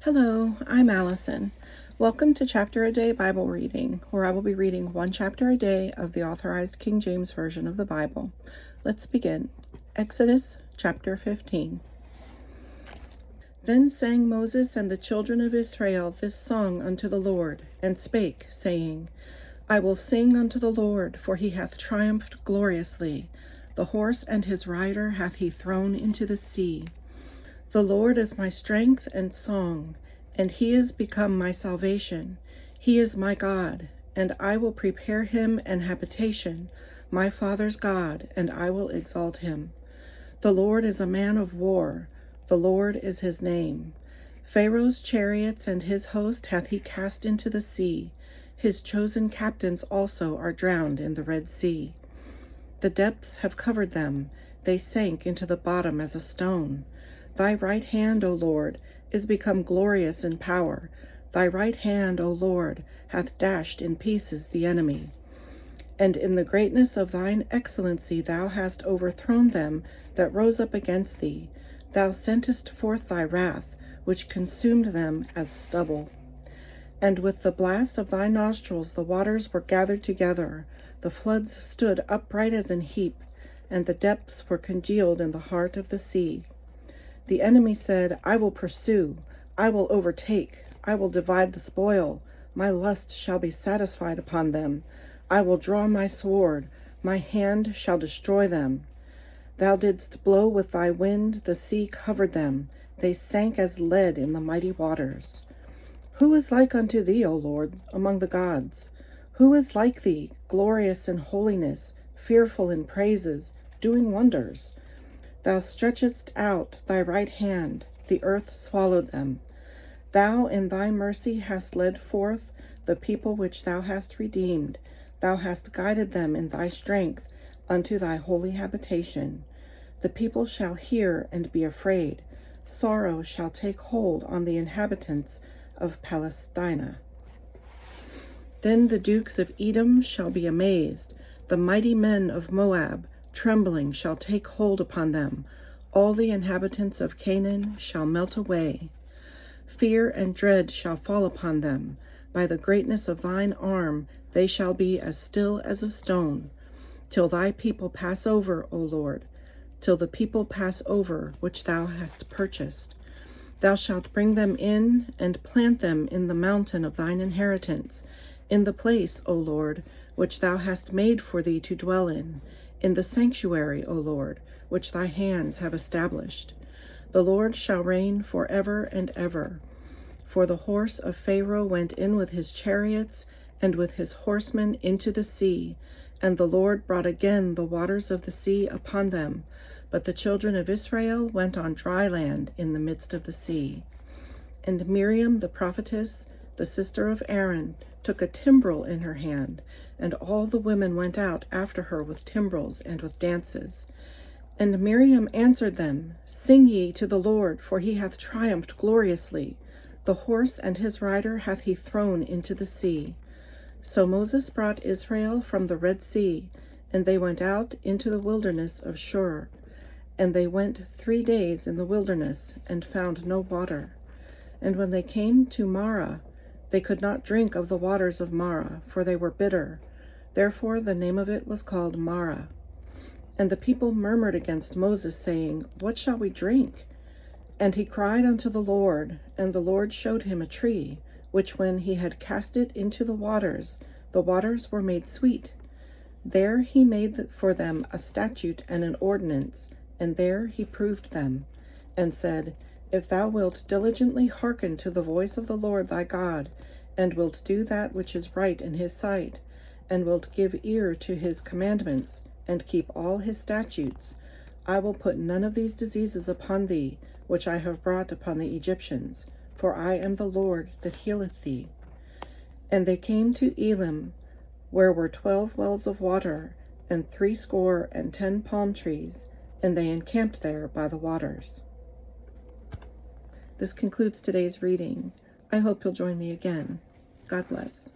Hello, I'm Allison. Welcome to Chapter a Day Bible Reading, where I will be reading one chapter a day of the Authorized King James Version of the Bible. Let's begin. Exodus chapter 15. Then sang Moses and the children of Israel this song unto the Lord, and spake, saying, I will sing unto the Lord, for he hath triumphed gloriously. The horse and his rider hath he thrown into the sea. The Lord is my strength and song, and he is become my salvation. He is my God, and I will prepare him an habitation, my father's God, and I will exalt him. The Lord is a man of war, the Lord is his name. Pharaoh's chariots and his host hath he cast into the sea. His chosen captains also are drowned in the Red Sea. The depths have covered them, they sank into the bottom as a stone. Thy right hand, O Lord, is become glorious in power. Thy right hand, O Lord, hath dashed in pieces the enemy. And in the greatness of thine excellency thou hast overthrown them that rose up against thee. Thou sentest forth thy wrath, which consumed them as stubble. And with the blast of thy nostrils the waters were gathered together. The floods stood upright as an heap, and the depths were congealed in the heart of the sea. The enemy said, I will pursue, I will overtake, I will divide the spoil. My lust shall be satisfied upon them. I will draw my sword, my hand shall destroy them. Thou didst blow with thy wind, the sea covered them. They sank as lead in the mighty waters. Who is like unto thee, O Lord, among the gods? Who is like thee, glorious in holiness, fearful in praises, doing wonders? Thou stretchedst out thy right hand, the earth swallowed them. Thou in thy mercy hast led forth the people which thou hast redeemed. Thou hast guided them in thy strength unto thy holy habitation. The people shall hear and be afraid. Sorrow shall take hold on the inhabitants of Palestina. Then the dukes of Edom shall be amazed. The mighty men of Moab, trembling, shall take hold upon them. All the inhabitants of Canaan shall melt away. Fear and dread shall fall upon them. By the greatness of thine arm they shall be as still as a stone, till thy people pass over, O Lord, till the people pass over which thou hast purchased. Thou shalt bring them in and plant them in the mountain of thine inheritance, in the place, O Lord, which thou hast made for thee to dwell in the sanctuary, O Lord, which thy hands have established. The Lord shall reign forever and ever. For the horse of Pharaoh went in with his chariots and with his horsemen into the sea, and the Lord brought again the waters of the sea upon them. But the children of Israel went on dry land in the midst of the sea. And Miriam the prophetess, the sister of Aaron, took a timbrel in her hand, and all the women went out after her with timbrels and with dances. And Miriam answered them, Sing ye to the Lord, for he hath triumphed gloriously. The horse and his rider hath he thrown into the sea. So Moses brought Israel from the Red Sea, and they went out into the wilderness of Shur. And they went 3 days in the wilderness, and found no water. And when they came to Marah, they could not drink of the waters of Marah, for they were bitter. Therefore the name of it was called Marah. And the people murmured against Moses, saying, What shall we drink? And he cried unto the Lord, and the Lord showed him a tree, which when he had cast it into the waters were made sweet. There he made for them a statute and an ordinance, and there he proved them, and said, If thou wilt diligently hearken to the voice of the Lord thy God, and wilt do that which is right in his sight, and wilt give ear to his commandments, and keep all his statutes, I will put none of these diseases upon thee, which I have brought upon the Egyptians, for I am the Lord that healeth thee. And they came to Elim, where were 12 wells of water, and 70 palm trees, and they encamped there by the waters. This concludes today's reading. I hope you'll join me again. God bless.